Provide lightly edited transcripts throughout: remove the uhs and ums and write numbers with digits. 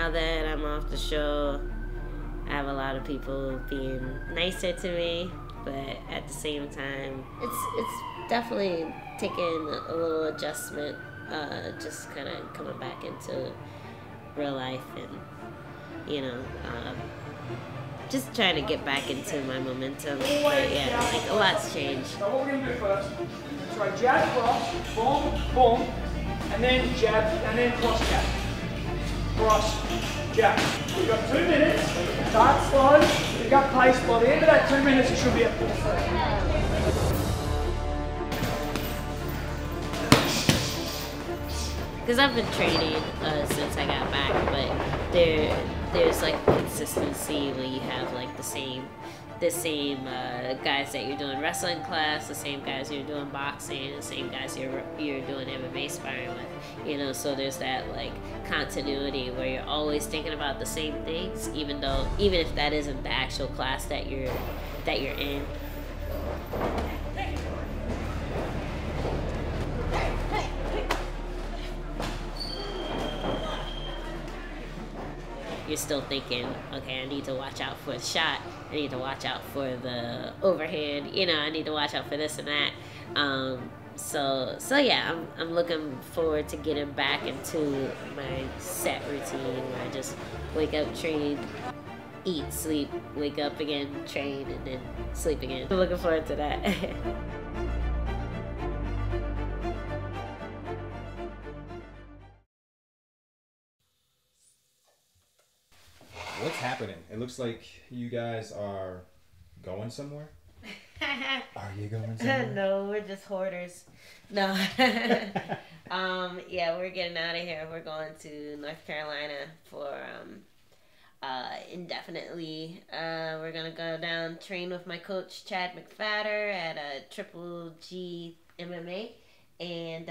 now that I'm off the show, I have a lot of people being nicer to me, but at the same time, it's definitely taken a little adjustment, just kind of coming back into real life and, you know, just trying to get back into my momentum. But yeah, like a lot's changed. So what we're going to do first, try jab, cross, boom, boom, and then jab, and then cross jab. Cross, jab. You've got 2 minutes, start slow, you've got pace. By the end of that 2 minutes, you should be at full speed. Because I've been training since I got back, but there's like consistency when you have like the same guys that you're doing wrestling class, the same guys you're doing boxing, the same guys you're doing MMA sparring with, you know. So there's that like continuity where you're always thinking about the same things, even if that isn't the actual class that you're in. You're still thinking, okay, I need to watch out for the shot, I need to watch out for the overhand, you know, I need to watch out for this and that. So yeah, I'm looking forward to getting back into my set routine where I just wake up, train, eat, sleep, wake up again, train, and then sleep again. I'm looking forward to that. What's happening? It looks like you guys are going somewhere. Are you going somewhere? No, we're just hoarders. No. Yeah, we're getting out of here. We're going to North Carolina for indefinitely. We're gonna go down, train with my coach Chad McFadder at a Triple G MMA, and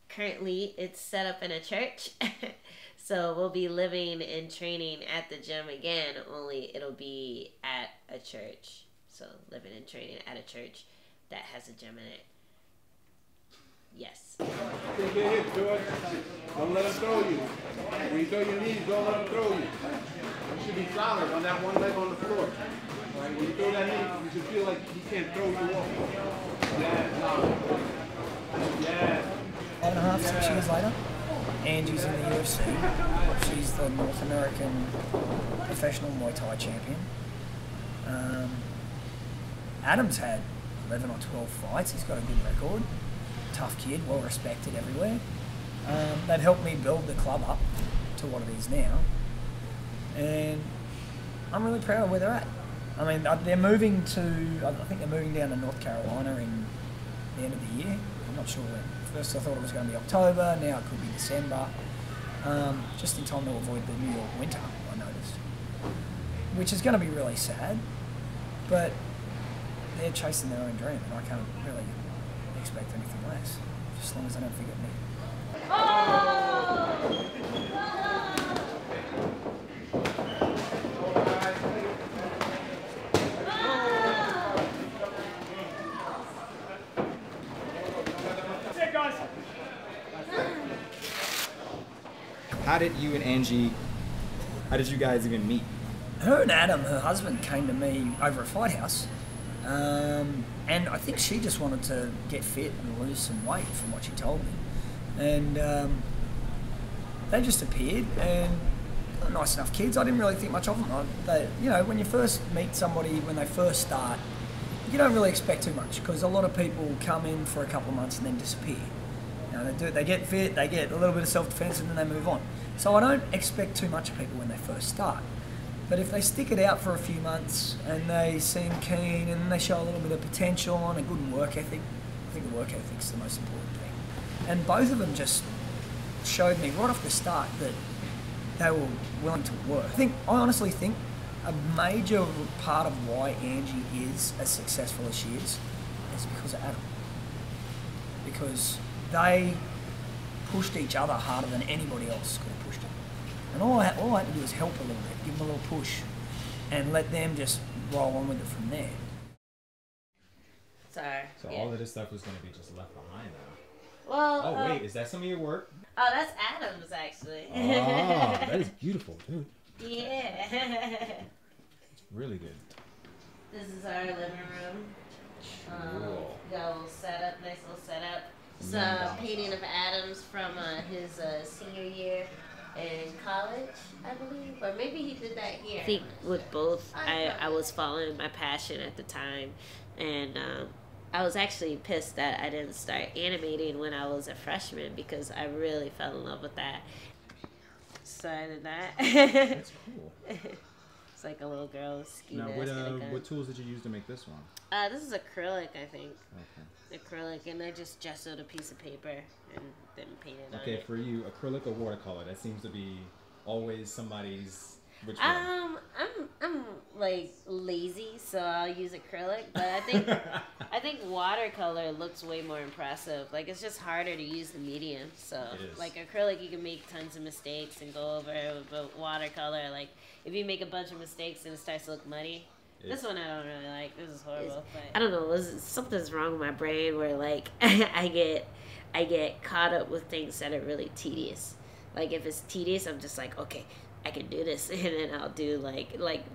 currently it's set up in a church. So we'll be living and training at the gym again, only it'll be at a church. So living and training at a church that has a gym in it. Yes. Take your hips, George. Don't let him throw you. When you throw your knees, don't let him throw you. You should be solid on that one leg on the floor. Right? When you throw that knee, you should feel like he can't throw you off. Yeah. 1.5, 6 years later, Angie's in the UFC. She's the North American professional Muay Thai champion. Adam's had 11 or 12 fights. He's got a good record. Tough kid, well respected everywhere. They've helped me build the club up to what it is now. And I'm really proud of where they're at. I mean, they're moving to, I think they're moving down to North Carolina in the end of the year. I'm not sure when. First I thought it was going to be October, now it could be December. Just in time to avoid the New York winter, I noticed. Which is going to be really sad, but they're chasing their own dream, and I can't really expect anything less, just as long as they don't forget me. How did you and Angie, how did you guys even meet? Her and Adam, her husband, came to me over at Fight House, and I think she just wanted to get fit and lose some weight from what she told me. And they just appeared, and they're nice enough kids. I didn't really think much of them. You know, when you first meet somebody, when they first start, you don't really expect too much, because a lot of people come in for a couple of months and then disappear. You know, they get fit, they get a little bit of self-defense, and then they move on. So I don't expect too much of people when they first start. But if they stick it out for a few months and they seem keen and they show a little bit of potential and a good work ethic, I think the work ethic's the most important thing. And both of them just showed me right off the start that they were willing to work. I honestly think a major part of why Angie is as successful as she is because of Adam. Because they pushed each other harder than anybody else could have pushed it. And all I had to do was help a little bit, give them a little push, and let them just roll on with it from there. Sorry. So yeah. All of this stuff was going to be just left behind now. Well. Oh wait, is that some of your work? Oh, that's Adam's actually. Oh, that is beautiful, dude. Yeah. Really good. This is our living room. Cool. Got a little setup, nice little setup. It's Yeah. a painting of Adam's from his senior year in college, I believe, or maybe he did that here. I think with both, I was following my passion at the time, and I was actually pissed that I didn't start animating when I was a freshman because I really fell in love with that. So I did that. That's cool. It's like a little girl ski Now, mask. what tools did you use to make this one? This is acrylic, I think. Okay. Acrylic, and I just gessoed a piece of paper and then painted on Okay, it. for you, acrylic or watercolor? That seems to be always somebody's. Which one? I'm like lazy, so I'll use acrylic. But I think watercolor looks way more impressive. Like it's just harder to use the medium. So It is. like acrylic, you can make tons of mistakes and go over it. But watercolor, like if you make a bunch of mistakes and it starts to look muddy. This one I don't really like. This is horrible. But I don't know. Something's wrong with my brain where like I get caught up with things that are really tedious. Like if it's tedious, I'm just like, okay, I can do this, and then I'll do like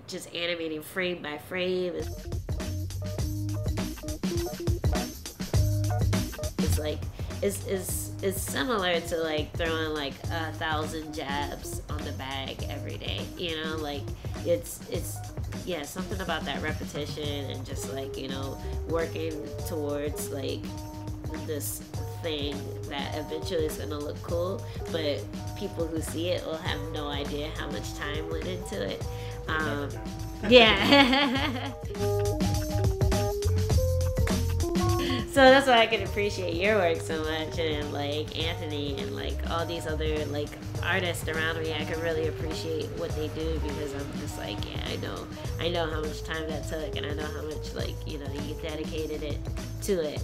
just animating frame by frame. It's like it's similar to like throwing like 1,000 jabs on the bag every day. You know, like it's yeah, something about that repetition and just like, you know, working towards like this thing that eventually is gonna look cool, but people who see it will have no idea how much time went into it. Yeah. So that's why I can appreciate your work so much, and like Anthony and like all these other like artists around me. I can really appreciate what they do because I'm just like, yeah, I know how much time that took, and I know how much like, you know, you dedicated it to it.